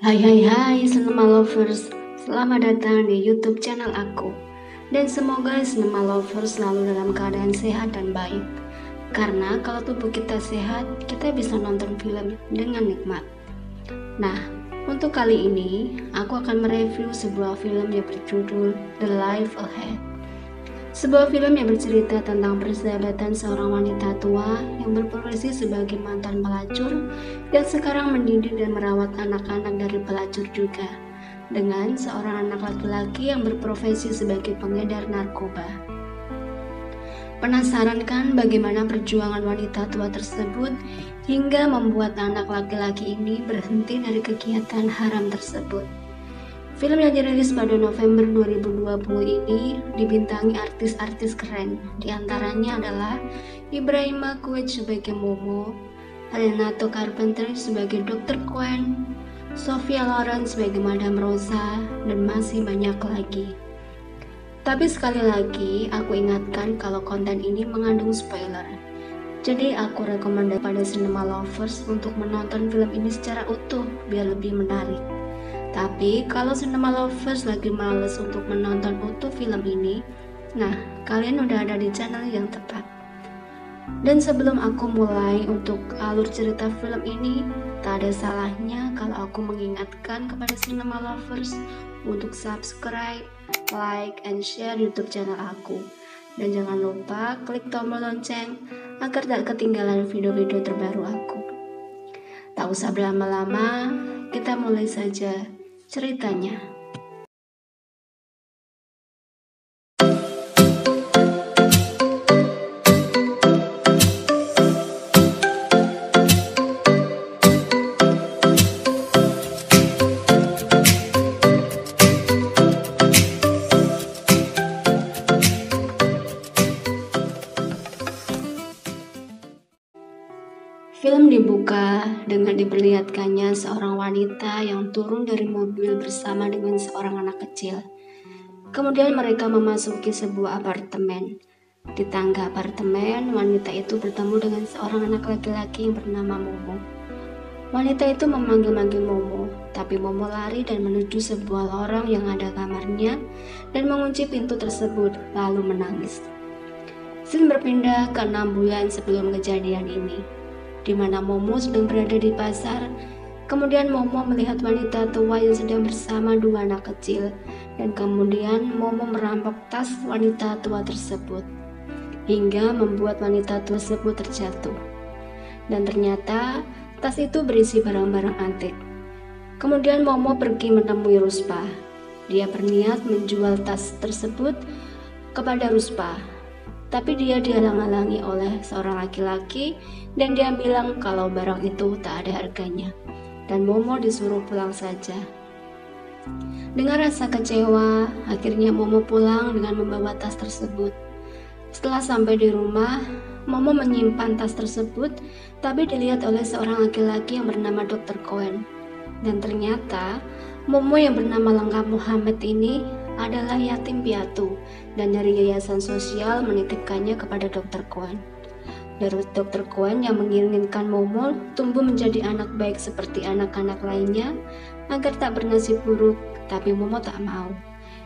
Hai Cinema Lovers, selamat datang di YouTube channel aku. Dan semoga Cinema Lovers selalu dalam keadaan sehat dan baik. Karena kalau tubuh kita sehat, kita bisa nonton film dengan nikmat. Nah, untuk kali ini aku akan mereview sebuah film yang berjudul The Life Ahead. Sebuah film yang bercerita tentang persahabatan seorang wanita tua yang berprofesi sebagai mantan pelacur yang sekarang mendidik dan merawat anak-anak dari pelacur juga, dengan seorang anak laki-laki yang berprofesi sebagai pengedar narkoba. Penasaran kan bagaimana perjuangan wanita tua tersebut hingga membuat anak laki-laki ini berhenti dari kegiatan haram tersebut? Film yang dirilis pada November 2020 ini dibintangi artis-artis keren, diantaranya adalah Ibrahim Makuet sebagai Momo, Renato Carpenter sebagai Dr. Quinn, Sophia Loren sebagai Madame Rosa, dan masih banyak lagi. Tapi sekali lagi, aku ingatkan kalau konten ini mengandung spoiler. Jadi aku rekomendasi pada Cinema Lovers untuk menonton film ini secara utuh biar lebih menarik. Tapi kalau Cinema Lovers lagi males untuk menonton utuh film ini, nah kalian udah ada di channel yang tepat. Dan sebelum aku mulai untuk alur cerita film ini, tak ada salahnya kalau aku mengingatkan kepada Cinema Lovers untuk subscribe, like, and share YouTube channel aku. Dan jangan lupa klik tombol lonceng agar tak ketinggalan video-video terbaru aku. Tak usah berlama-lama, kita mulai saja ceritanya. Film dibuka dengan diperlihatkannya seorang wanita yang turun dari mobil bersama dengan seorang anak kecil. Kemudian mereka memasuki sebuah apartemen. Di tangga apartemen, wanita itu bertemu dengan seorang anak laki-laki yang bernama Momo. Wanita itu memanggil-manggil Momo, tapi Momo lari dan menuju sebuah lorong yang ada kamarnya dan mengunci pintu tersebut lalu menangis. Scene berpindah ke 6 bulan sebelum kejadian ini, di mana Momo sedang berada di pasar. Kemudian Momo melihat wanita tua yang sedang bersama 2 anak kecil, dan kemudian Momo merampok tas wanita tua tersebut hingga membuat wanita tua tersebut terjatuh. Dan ternyata tas itu berisi barang-barang antik. Kemudian Momo pergi menemui Ruspa. Dia berniat menjual tas tersebut kepada Ruspa, tapi dia dihalang-halangi oleh seorang laki-laki dan dia bilang kalau barang itu tak ada harganya, dan Momo disuruh pulang saja. Dengan rasa kecewa, akhirnya Momo pulang dengan membawa tas tersebut. Setelah sampai di rumah, Momo menyimpan tas tersebut, tapi dilihat oleh seorang laki-laki yang bernama Dr. Cohen. Dan ternyata Momo yang bernama lengkap Muhammad ini adalah yatim piatu, dan dari yayasan sosial menitipkannya kepada Dr. Cohen. Dari Dr. Cohen yang menginginkan Momo tumbuh menjadi anak baik seperti anak-anak lainnya agar tak bernasib buruk, tapi Momo tak mau.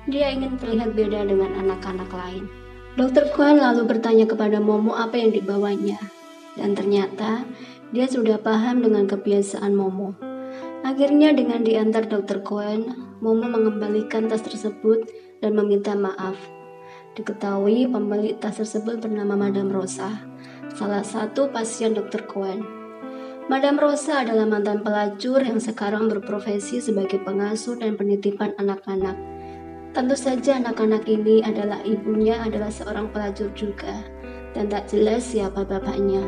Dia ingin terlihat beda dengan anak-anak lain. Dr. Cohen lalu bertanya kepada Momo apa yang dibawanya, dan ternyata dia sudah paham dengan kebiasaan Momo. Akhirnya dengan diantar Dr. Cohen, Momo mengembalikan tas tersebut dan meminta maaf. Diketahui pemilik tas tersebut bernama Madame Rosa, salah satu pasien Dr. Cohen. Madame Rosa adalah mantan pelacur yang sekarang berprofesi sebagai pengasuh dan penitipan anak-anak. Tentu saja anak-anak ini adalah ibunya adalah seorang pelacur juga, dan tak jelas siapa bapaknya.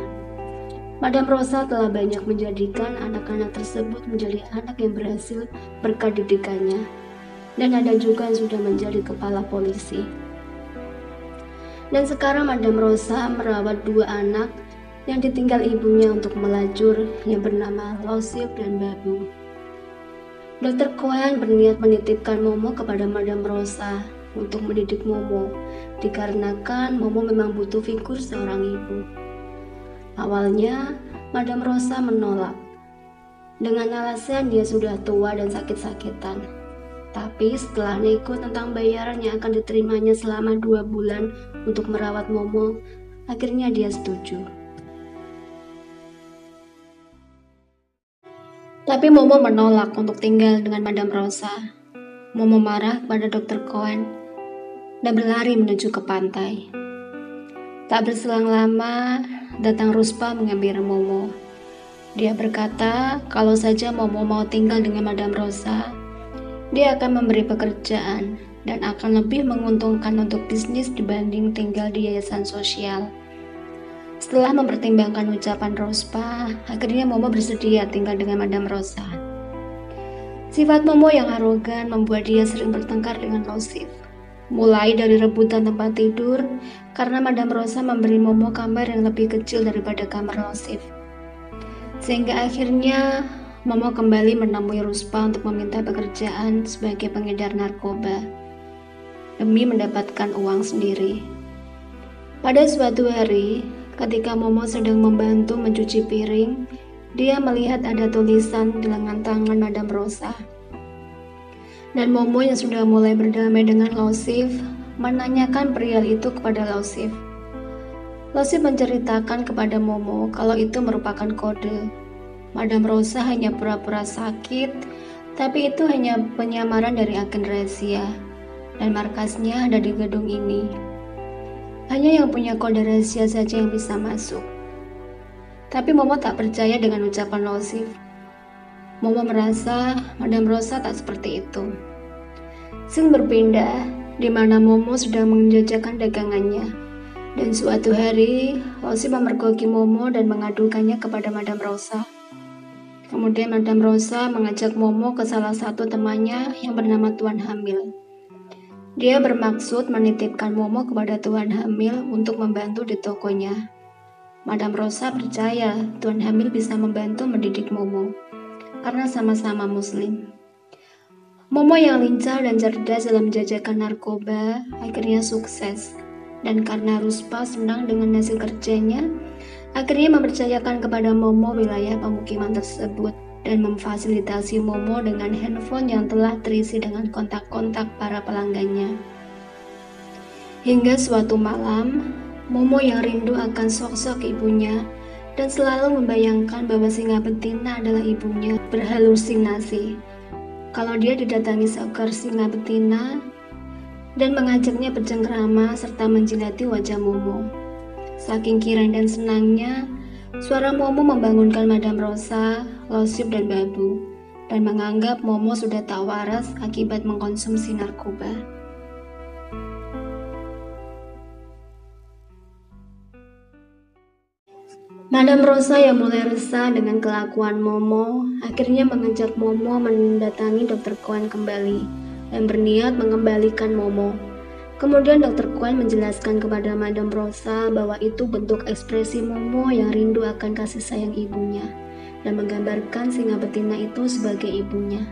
Madame Rosa telah banyak menjadikan anak-anak tersebut menjadi anak yang berhasil berkat didikannya, dan ada juga yang sudah menjadi kepala polisi. Dan sekarang Madame Rosa merawat 2 anak yang ditinggal ibunya untuk melacur yang bernama Losif dan Babu. Dr. Cohen berniat menitipkan Momo kepada Madame Rosa untuk mendidik Momo, dikarenakan Momo memang butuh figur seorang ibu. Awalnya, Madame Rosa menolak. dengan alasan dia sudah tua dan sakit-sakitan. Tapi setelah nego tentang bayaran yang akan diterimanya selama 2 bulan untuk merawat Momo, akhirnya dia setuju. Tapi Momo menolak untuk tinggal dengan Madam Rosa. Momo marah kepada Dr. Cohen dan berlari menuju ke pantai. Tak berselang lama, datang Ruspa mengambil Momo. Dia berkata kalau saja Momo mau tinggal dengan Madam Rosa, dia akan memberi pekerjaan dan akan lebih menguntungkan untuk bisnis dibanding tinggal di yayasan sosial. Setelah mempertimbangkan ucapan Ruspa, akhirnya Momo bersedia tinggal dengan Madam Rosa. Sifat Momo yang arogan membuat dia sering bertengkar dengan Lausif. Mulai dari rebutan tempat tidur, karena Madam Rosa memberi Momo kamar yang lebih kecil daripada kamar Lausif. Sehingga akhirnya Momo kembali menemui Ruspa untuk meminta pekerjaan sebagai pengedar narkoba demi mendapatkan uang sendiri. Pada suatu hari, ketika Momo sedang membantu mencuci piring, dia melihat ada tulisan di lengan tangan Madam Rosa. Dan Momo yang sudah mulai berdamai dengan Lausif menanyakan perihal itu kepada Lausif. Lausif menceritakan kepada Momo kalau itu merupakan kode. Madam Rosa hanya pura-pura sakit, tapi itu hanya penyamaran dari agen rahasia, dan markasnya ada di gedung ini. Hanya yang punya kode rahasia saja yang bisa masuk. Tapi Momo tak percaya dengan ucapan Lausif. Momo merasa Madam Rosa tak seperti itu. Scene berpindah, di mana Momo sedang menjajakan dagangannya. Dan suatu hari, Lausif memergoki Momo dan mengadukannya kepada Madam Rosa. Kemudian Madam Rosa mengajak Momo ke salah satu temannya yang bernama Tuan Hamil. Dia bermaksud menitipkan Momo kepada Tuan Hamil untuk membantu di tokonya. Madam Rosa percaya Tuan Hamil bisa membantu mendidik Momo, karena sama-sama Muslim. Momo yang lincah dan cerdas dalam menjajakan narkoba akhirnya sukses. Dan karena Ruspa senang dengan hasil kerjanya, akhirnya mempercayakan kepada Momo wilayah pemukiman tersebut dan memfasilitasi Momo dengan handphone yang telah terisi dengan kontak-kontak para pelanggannya. Hingga suatu malam, Momo yang rindu akan sosok ibunya dan selalu membayangkan bahwa singa betina adalah ibunya berhalusinasi kalau dia didatangi seekor singa betina dan mengajaknya bercengkrama serta menjilati wajah Momo. Saking kirang dan senangnya, suara Momo membangunkan Madam Rosa, Lausif dan Babu, dan menganggap Momo sudah tak waras akibat mengkonsumsi narkoba. Madam Rosa yang mulai resah dengan kelakuan Momo, akhirnya mengajak Momo mendatangi Dr. Cohen kembali dan berniat mengembalikan Momo. Kemudian Dr. Cohen menjelaskan kepada Madam Rosa bahwa itu bentuk ekspresi Momo yang rindu akan kasih sayang ibunya dan menggambarkan singa betina itu sebagai ibunya.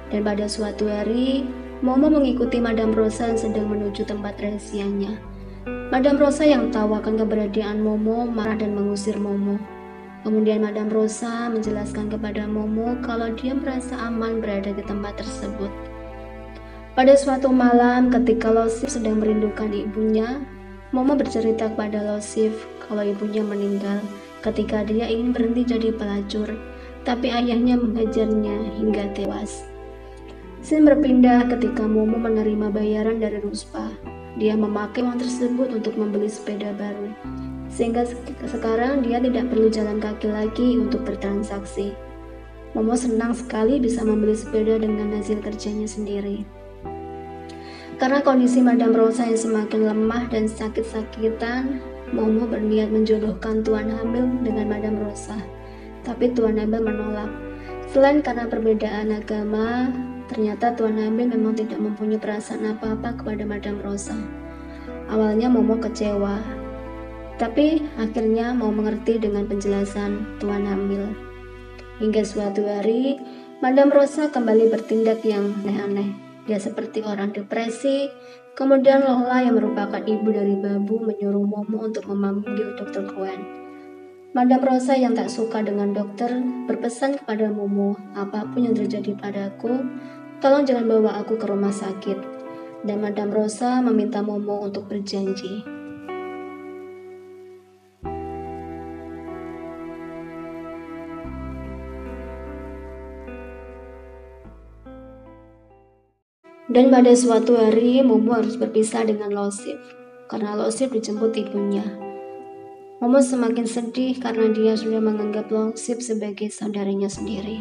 Dan pada suatu hari, Momo mengikuti Madam Rosa yang sedang menuju tempat rahasianya. Madam Rosa yang tahu akan keberadaan Momo marah dan mengusir Momo. Kemudian Madam Rosa menjelaskan kepada Momo kalau dia merasa aman berada di tempat tersebut. Pada suatu malam ketika Lausif sedang merindukan ibunya, Momo bercerita kepada Lausif kalau ibunya meninggal ketika dia ingin berhenti jadi pelacur, tapi ayahnya menghajarnya hingga tewas. Scene berpindah ketika Momo menerima bayaran dari Ruspa. Dia memakai uang tersebut untuk membeli sepeda baru, sehingga sekarang dia tidak perlu jalan kaki lagi untuk bertransaksi. Momo senang sekali bisa membeli sepeda dengan hasil kerjanya sendiri. Karena kondisi Madam Rosa yang semakin lemah dan sakit-sakitan, Momo berniat menjodohkan Tuan Hamil dengan Madam Rosa. Tapi Tuan Hamil menolak. Selain karena perbedaan agama, ternyata Tuan Hamil memang tidak mempunyai perasaan apa-apa kepada Madam Rosa. Awalnya Momo kecewa, tapi akhirnya mau mengerti dengan penjelasan Tuan Hamil. Hingga suatu hari, Madam Rosa kembali bertindak yang aneh-aneh. Dia seperti orang depresi. Kemudian Lola yang merupakan ibu dari Babu menyuruh Momo untuk memanggil Dr. Cohen. Madam Rosa yang tak suka dengan dokter berpesan kepada Momo, apapun yang terjadi padaku, tolong jangan bawa aku ke rumah sakit. Dan Madam Rosa meminta Momo untuk berjanji. Dan pada suatu hari, Momo harus berpisah dengan Losif, karena Losif dijemput ibunya. Momo semakin sedih karena dia sudah menganggap Losif sebagai saudaranya sendiri.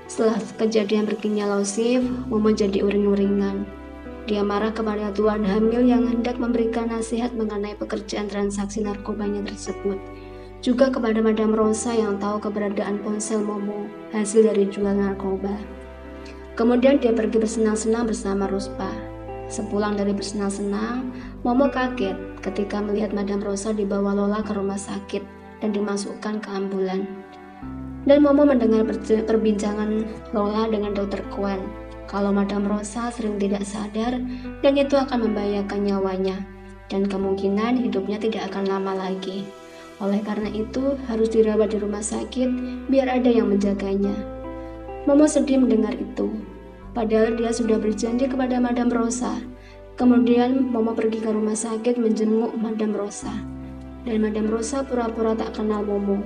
Setelah kejadian perginya Losif, Momo jadi uring-uringan. Dia marah kepada tuan hamil yang hendak memberikan nasihat mengenai pekerjaan transaksi narkobanya tersebut. Juga kepada Madam Rosa yang tahu keberadaan ponsel Momo hasil dari jual narkoba. Kemudian dia pergi bersenang-senang bersama Ruspa. Sepulang dari bersenang-senang, Momo kaget ketika melihat Madam Rosa dibawa Lola ke rumah sakit dan dimasukkan ke ambulan. Dan Momo mendengar perbincangan Lola dengan Dr. Kwan kalau Madam Rosa sering tidak sadar dan itu akan membahayakan nyawanya dan kemungkinan hidupnya tidak akan lama lagi. Oleh karena itu harus dirawat di rumah sakit biar ada yang menjaganya. Momo sedih mendengar itu. Padahal dia sudah berjanji kepada Madam Rosa. Kemudian Momo pergi ke rumah sakit menjenguk Madam Rosa. Dan Madam Rosa pura-pura tak kenal Momo.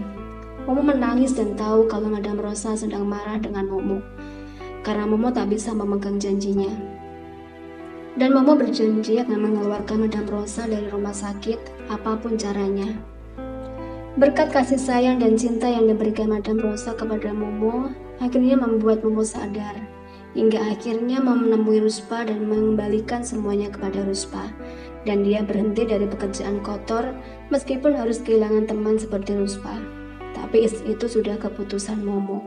Momo menangis dan tahu kalau Madam Rosa sedang marah dengan Momo. Karena Momo tak bisa memegang janjinya. Dan Momo berjanji akan mengeluarkan Madam Rosa dari rumah sakit apapun caranya. Berkat kasih sayang dan cinta yang diberikan Madam Rosa kepada Momo, akhirnya membuat Momo sadar. Hingga akhirnya menemui Ruspa dan mengembalikan semuanya kepada Ruspa. Dan dia berhenti dari pekerjaan kotor meskipun harus kehilangan teman seperti Ruspa. Tapi itu sudah keputusan Momo.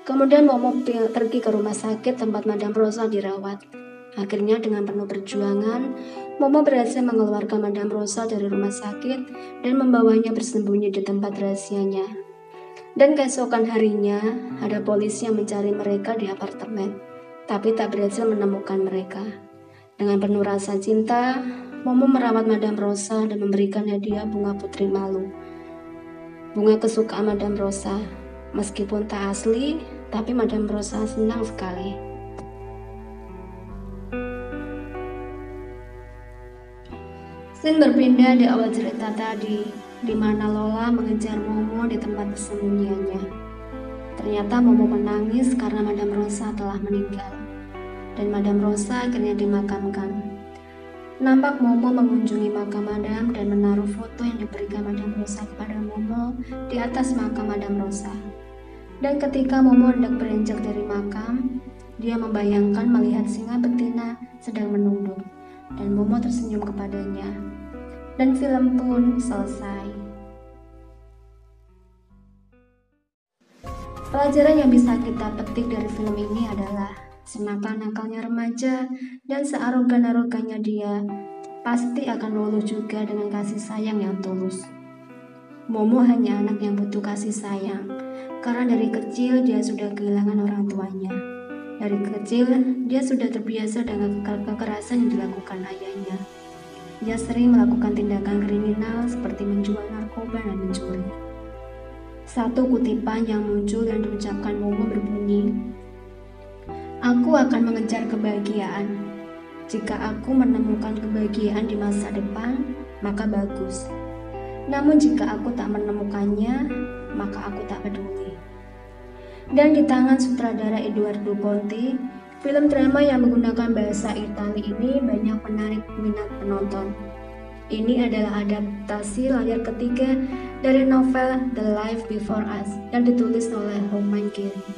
Kemudian Momo pergi ke rumah sakit tempat Madam Rosa dirawat. Akhirnya dengan penuh perjuangan, Momo berhasil mengeluarkan Madam Rosa dari rumah sakit dan membawanya bersembunyi di tempat rahasianya. Dan keesokan harinya, ada polisi yang mencari mereka di apartemen, tapi tak berhasil menemukan mereka. Dengan penuh rasa cinta, Momo merawat Madam Rosa dan memberikan hadiah bunga putri malu. Bunga kesukaan Madam Rosa, meskipun tak asli, tapi Madam Rosa senang sekali. Scene berpindah di awal cerita tadi, di mana Lola mengejar Momo di tempat persembunyiannya. Ternyata Momo menangis karena Madam Rosa telah meninggal, dan Madam Rosa akhirnya dimakamkan. Nampak Momo mengunjungi makam Madam dan menaruh foto yang diberikan Madam Rosa kepada Momo di atas makam Madam Rosa. Dan ketika Momo hendak beranjak dari makam, dia membayangkan melihat singa betina sedang menunduk, dan Momo tersenyum kepadanya. Dan film pun selesai. Pelajaran yang bisa kita petik dari film ini adalah senakal-nakalnya remaja dan searogan-arogannya dia pasti akan luluh juga dengan kasih sayang yang tulus. Momo hanya anak yang butuh kasih sayang, karena dari kecil dia sudah kehilangan orang tuanya. Dari kecil dia sudah terbiasa dengan kekerasan yang dilakukan ayahnya. Dia sering melakukan tindakan kriminal seperti menjual narkoba dan mencuri. Satu kutipan yang muncul dan diucapkan Momo berbunyi, "Aku akan mengejar kebahagiaan. Jika aku menemukan kebahagiaan di masa depan, maka bagus. Namun jika aku tak menemukannya, maka aku tak peduli." Dan di tangan sutradara Eduardo Ponti, film drama yang menggunakan bahasa Italia ini banyak menarik minat penonton. Ini adalah adaptasi layar ketiga dari novel The Life Before Us yang ditulis oleh Romain Gary.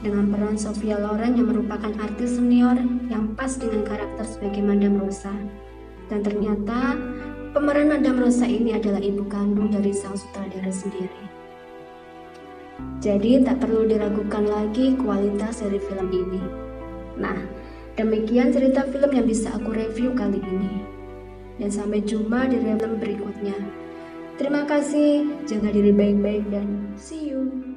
Dengan peran Sophia Loren yang merupakan artis senior yang pas dengan karakter sebagai Madam Rosa. Dan ternyata pemeran Madam Rosa ini adalah ibu kandung dari sang sutradara sendiri. Jadi tak perlu diragukan lagi kualitas dari film ini. Nah, demikian cerita film yang bisa aku review kali ini. Dan sampai jumpa di review berikutnya. Terima kasih, jaga diri baik-baik dan see you.